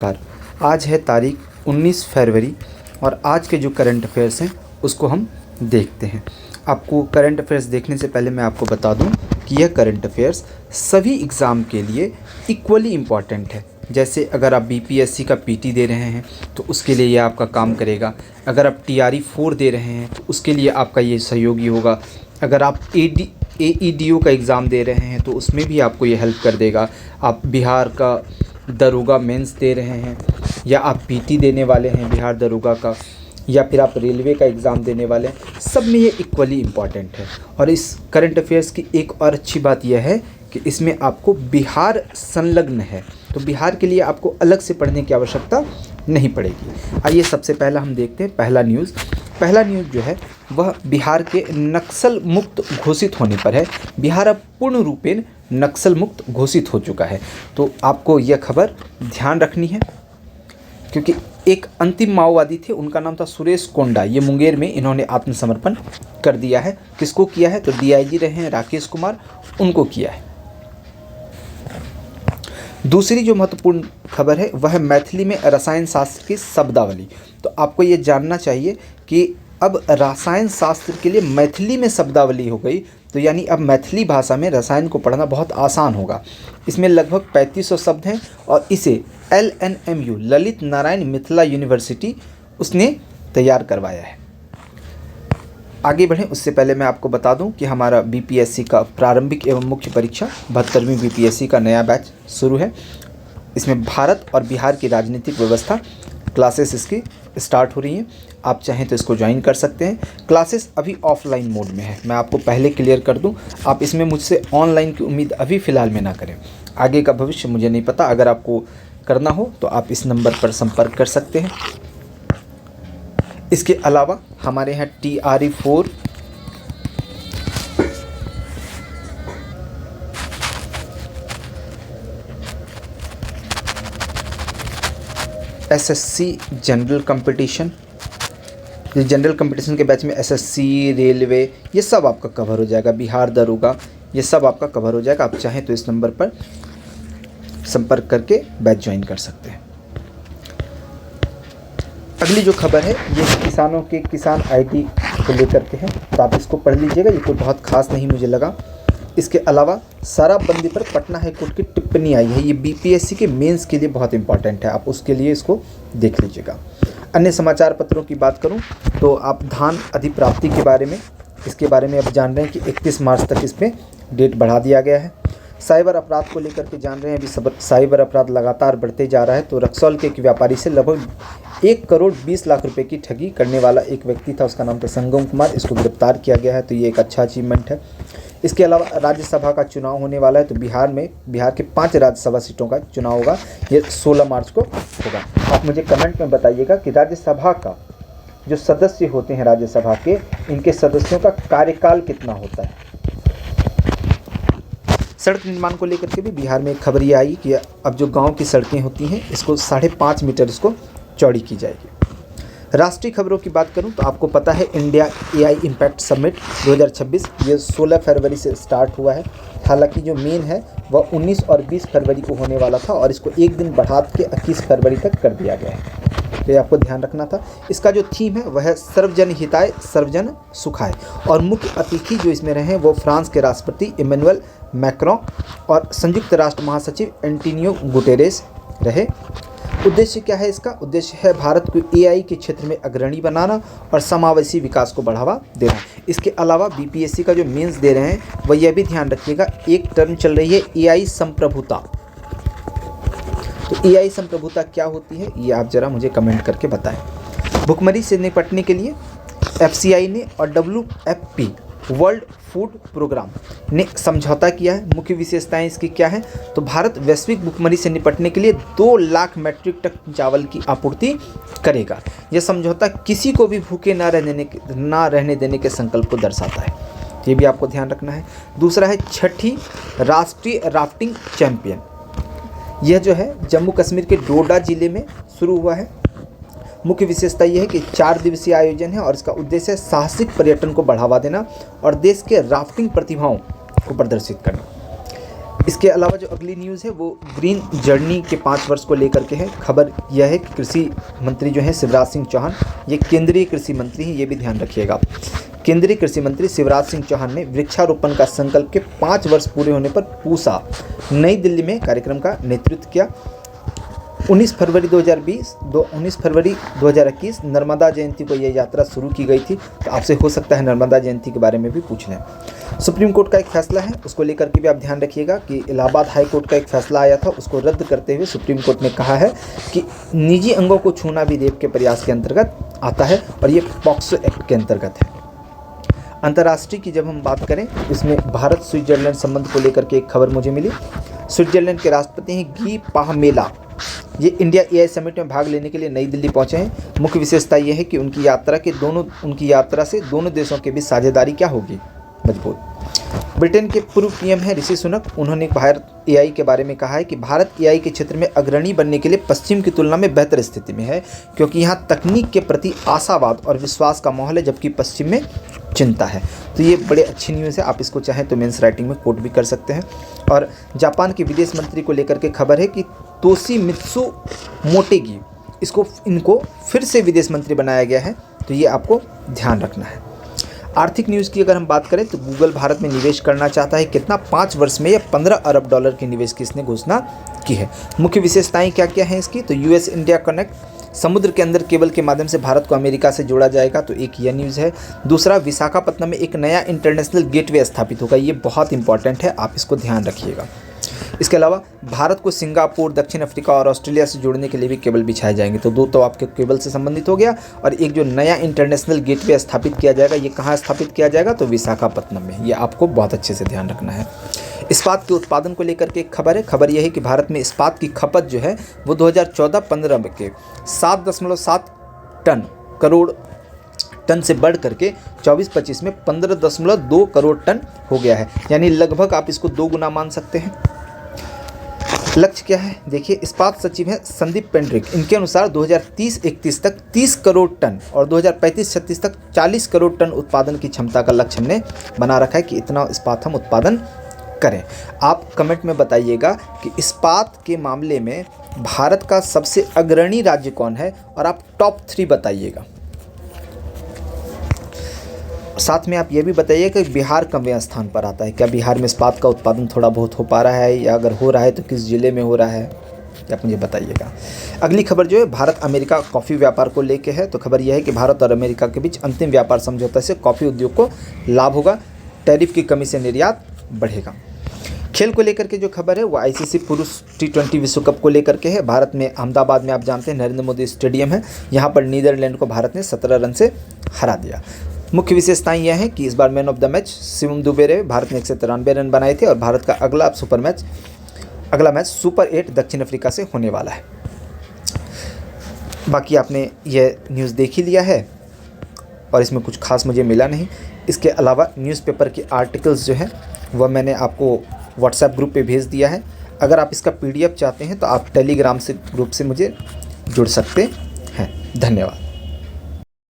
नमस्कार। आज है तारीख 19 फरवरी और आज के जो करंट अफेयर्स हैं उसको हम देखते हैं। आपको करंट अफेयर्स देखने से पहले मैं आपको बता दूं कि यह करंट अफेयर्स सभी एग्ज़ाम के लिए इक्वली इम्पॉर्टेंट है। जैसे अगर आप बीपीएससी का पीटी दे रहे हैं तो उसके लिए यह आपका काम करेगा। अगर आप टीआरई 4 दे रहे हैं तो उसके लिए आपका ये सहयोगी होगा। अगर आप एईडीओ का एग्ज़ाम दे रहे हैं तो उसमें भी आपको ये हेल्प कर देगा। आप बिहार का दरोगा मेंस दे रहे हैं या आप पीटी देने वाले हैं बिहार दरोगा का, या फिर आप रेलवे का एग्ज़ाम देने वाले हैं, सब में ये इक्वली इम्पॉर्टेंट है। और इस करंट अफेयर्स की एक और अच्छी बात यह है कि इसमें आपको बिहार संलग्न है, तो बिहार के लिए आपको अलग से पढ़ने की आवश्यकता नहीं पड़ेगी। आइए सबसे पहला हम देखते हैं पहला न्यूज़ जो है वह बिहार के नक्सल मुक्त घोषित होने पर है। बिहार अब पूर्ण रूपेण नक्सल मुक्त घोषित हो चुका है। तो आपको यह खबर ध्यान रखनी है क्योंकि एक अंतिम माओवादी थे, उनका नाम था सुरेश कोंडा। ये मुंगेर में इन्होंने आत्मसमर्पण कर दिया है। किसको किया है? तो डीआईजी रहे हैं राकेश कुमार, उनको किया है। दूसरी जो महत्वपूर्ण खबर है वह है मैथिली में रसायन शास्त्र की शब्दावली। तो आपको ये जानना चाहिए कि अब रसायन शास्त्र के लिए मैथिली में शब्दावली हो गई, तो यानी अब मैथिली भाषा में रसायन को पढ़ना बहुत आसान होगा। इसमें लगभग 3500 शब्द हैं और इसे LNMU ललित नारायण मिथिला यूनिवर्सिटी उसने तैयार करवाया है। आगे बढ़ें उससे पहले मैं आपको बता दूं कि हमारा बीपीएससी का प्रारंभिक एवं मुख्य परीक्षा 72वीं बीपीएससी का नया बैच शुरू है। इसमें भारत और बिहार की राजनीतिक व्यवस्था क्लासेस इसकी स्टार्ट हो रही हैं। आप चाहें तो इसको ज्वाइन कर सकते हैं। क्लासेस अभी ऑफलाइन मोड में है, मैं आपको पहले क्लियर कर दूं। आप इसमें मुझसे ऑनलाइन की उम्मीद अभी फ़िलहाल में ना करें। आगे का भविष्य मुझे नहीं पता, अगर आपको करना हो तो आप इस नंबर पर संपर्क कर सकते हैं। इसके अलावा हमारे यहाँ TRE 4 SSC जनरल कंपटीशन, ये जनरल कंपटीशन के बैच में SSC रेलवे ये सब आपका कवर हो जाएगा। बिहार दरोगा ये सब आपका कवर हो जाएगा। आप चाहें तो इस नंबर पर संपर्क करके बैच ज्वाइन कर सकते हैं। अगली जो खबर है ये किसानों के किसान ID को लेकर के है, तो आप इसको पढ़ लीजिएगा। ये कोई बहुत खास नहीं मुझे लगा। इसके अलावा शराबबंदी पर पटना हाई कोर्ट की टिप्पणी आई है। ये बीपीएससी के मेंस के लिए बहुत इंपॉर्टेंट है, आप उसके लिए इसको देख लीजिएगा। अन्य समाचार पत्रों की बात करूं तो आप धान अधिप्राप्ति के बारे में, इसके बारे में अब जान रहे हैं कि 31 मार्च तक इसमें डेट बढ़ा दिया गया है। साइबर अपराध को लेकर के जान रहे हैं, अभी साइबर अपराध लगातार बढ़ते जा रहा है। तो रक्सौल के एक व्यापारी से लगभग 1 करोड़ 20 लाख रुपए की ठगी करने वाला एक व्यक्ति था, उसका नाम था संगम कुमार। इसको गिरफ्तार किया गया है, तो ये एक अच्छा अचीवमेंट है। इसके अलावा राज्यसभा का चुनाव होने वाला है, तो बिहार के 5 राज्यसभा सीटों का चुनाव होगा। ये 16 मार्च को होगा। आप मुझे कमेंट में बताइएगा कि राज्यसभा का जो सदस्य होते हैं राज्यसभा के, इनके सदस्यों का कार्यकाल कितना होता है। सड़क निर्माण को लेकर के भी बिहार में एक खबर ये आई कि अब जो गांव की सड़कें होती हैं इसको 5.5 मीटर इसको चौड़ी की जाएगी। राष्ट्रीय खबरों की बात करूं तो आपको पता है इंडिया AI इम्पैक्ट समिट 2026 ये 16 फरवरी से स्टार्ट हुआ है। हालांकि जो मेन है वह 19 और 20 फरवरी को होने वाला था और इसको एक दिन बढ़ा के 21 फरवरी तक कर दिया गया है, तो ये आपको ध्यान रखना था। इसका जो थीम है वह है सर्वजन हिताय सर्वजन सुखाय, और मुख्य अतिथि जो इसमें रहे वो फ्रांस के राष्ट्रपति इमैनुअल मैक्रों और संयुक्त राष्ट्र महासचिव एंटोनियो गुटेरेस रहे। उद्देश्य क्या है इसका? उद्देश्य है भारत को AI के क्षेत्र में अग्रणी बनाना और समावेशी विकास को बढ़ावा देना। इसके अलावा बीपीएससी का जो मेंस दे रहे हैं वह यह भी ध्यान रखिएगा, एक टर्म चल रही है AI संप्रभुता। तो AI संप्रभुता क्या होती है ये आप जरा मुझे कमेंट करके बताएं। भुखमरी से निपटने के लिए FCI ने और WFP वर्ल्ड फूड प्रोग्राम ने समझौता किया है। मुख्य विशेषताएं इसकी क्या है? तो भारत वैश्विक भुखमरी से निपटने के लिए 2 लाख मीट्रिक टन चावल की आपूर्ति करेगा। यह समझौता किसी को भी भूखे ना रहने देने के संकल्प को दर्शाता है, ये भी आपको ध्यान रखना है। दूसरा है 6ठी राष्ट्रीय राफ्टिंग चैंपियन। यह जो है जम्मू कश्मीर के डोडा जिले में शुरू हुआ है। मुख्य विशेषता यह है कि 4 दिवसीय आयोजन है और इसका उद्देश्य है साहसिक पर्यटन को बढ़ावा देना और देश के राफ्टिंग प्रतिभाओं को प्रदर्शित करना। इसके अलावा जो अगली न्यूज़ है वो ग्रीन जर्नी के 5 वर्ष को लेकर के है। खबर यह है कि कृषि मंत्री जो हैं शिवराज सिंह चौहान, ये केंद्रीय कृषि मंत्री हैं, ये भी ध्यान रखिएगा। केंद्रीय कृषि मंत्री शिवराज सिंह चौहान ने वृक्षारोपण का संकल्प के 5 वर्ष पूरे होने पर पूसा नई दिल्ली में कार्यक्रम का नेतृत्व किया। 19 फरवरी 2021 नर्मदा जयंती को यह यात्रा शुरू की गई थी। तो आपसे हो सकता है नर्मदा जयंती के बारे में भी पूछ लें। सुप्रीम कोर्ट का एक फैसला है, उसको लेकर के भी आप ध्यान रखिएगा कि इलाहाबाद हाई कोर्ट का एक फैसला आया था, उसको रद्द करते हुए सुप्रीम कोर्ट ने कहा है कि निजी अंगों को छूना भी रेप के प्रयास के अंतर्गत आता है और ये पॉक्सो एक्ट के अंतर्गत है। अंतर्राष्ट्रीय की जब हम बात करें, इसमें भारत स्विट्जरलैंड संबंध को लेकर के एक खबर मुझे मिली। स्विट्जरलैंड के राष्ट्रपति हैं गी पाहमेला, ये इंडिया एआई समिट में भाग लेने के लिए नई दिल्ली पहुंचे हैं। मुख्य विशेषता ये है कि उनकी यात्रा से दोनों देशों के बीच साझेदारी क्या होगी, मजबूत। ब्रिटेन के पूर्व पीएम हैं ऋषि सुनक, उन्होंने भारत एआई के बारे में कहा है कि भारत एआई के क्षेत्र में अग्रणी बनने के लिए पश्चिम की तुलना में बेहतर स्थिति में है, क्योंकि यहाँ तकनीक के प्रति आशावाद और विश्वास का माहौल है, जबकि पश्चिम में चिंता है। तो ये बड़े अच्छी न्यूज़ है, आप इसको चाहें तो मेंस राइटिंग में कोट भी कर सकते हैं। और जापान के विदेश मंत्री को लेकर के खबर है कि तोशिमित्सु मोटेगी, इनको फिर से विदेश मंत्री बनाया गया है, तो ये आपको ध्यान रखना है। आर्थिक न्यूज़ की अगर हम बात करें तो गूगल भारत में निवेश करना चाहता है, कितना 5 वर्ष में या $15 अरब के निवेश की इसने घोषणा की है। मुख्य विशेषताएं क्या क्या हैं इसकी, तो यूएस इंडिया कनेक्ट, समुद्र के अंदर केबल के माध्यम से भारत को अमेरिका से जोड़ा जाएगा, तो एक यह न्यूज़ है। दूसरा, विशाखापत्तनम में एक नया इंटरनेशनल गेटवे स्थापित होगा, ये बहुत इंपॉर्टेंट है, आप इसको ध्यान रखिएगा। इसके अलावा भारत को सिंगापुर, दक्षिण अफ्रीका और ऑस्ट्रेलिया से जोड़ने के लिए भी केबल बिछाए जाएंगे। तो 2 तो आपके केबल से संबंधित हो गया, और एक जो नया इंटरनेशनल गेटवे स्थापित किया जाएगा, ये कहाँ स्थापित किया जाएगा, तो विशाखापत्तनम में। ये आपको बहुत अच्छे से ध्यान रखना है। इस्पात के उत्पादन को लेकर के एक खबर है। खबर यह है कि भारत में इस्पात की खपत जो है वो 2014-15 के 7.7 करोड़ टन से बढ़ करके 24-25 में 15.2 करोड़ टन हो गया है, यानी लगभग आप इसको 2 गुना मान सकते हैं। लक्ष्य क्या है, देखिए, इस्पात सचिव हैं संदीप पेंड्रिक, इनके अनुसार 2030-31 तक 30 करोड़ टन और 2035-36 तक 40 करोड़ टन उत्पादन की क्षमता का लक्ष्य हमने बना रखा है कि इतना इस्पात हम उत्पादन करें। आप कमेंट में बताइएगा कि इस्पात के मामले में भारत का सबसे अग्रणी राज्य कौन है, और आप टॉप 3 बताइएगा। साथ में आप ये भी बताइए कि बिहार कौन स्थान पर आता है, क्या बिहार में इस्पात का उत्पादन थोड़ा बहुत हो पा रहा है, या अगर हो रहा है तो किस ज़िले में हो रहा है, आप मुझे बताइएगा। अगली खबर जो है भारत अमेरिका कॉफ़ी व्यापार को लेके है। तो खबर यह है कि भारत और अमेरिका के बीच अंतिम व्यापार समझौते से कॉफ़ी उद्योग को लाभ होगा, टैरिफ की कमी से निर्यात बढ़ेगा। खेल को लेकर के जो खबर है वो आईसीसी पुरुष T20 विश्व कप को लेकर के है। भारत में अहमदाबाद में आप जानते हैं नरेंद्र मोदी स्टेडियम है, यहाँ पर नीदरलैंड को भारत ने 17 रन से हरा दिया। मुख्य विशेषताएं यह हैं कि इस बार man of the match Shivam Dube रहे, भारत ने 193 रन बनाए थे, और भारत का अगला मैच सुपर 8 दक्षिण अफ्रीका से होने वाला है। बाकी आपने यह न्यूज़ देख ही लिया है, और इसमें कुछ खास मुझे मिला नहीं। इसके अलावा न्यूज़पेपर के आर्टिकल्स जो हैं वह मैंने आपको व्हाट्सएप ग्रुप पे भेज दिया है। अगर आप इसका PDF चाहते हैं तो आप टेलीग्राम से ग्रुप से मुझे जुड़ सकते हैं। धन्यवाद।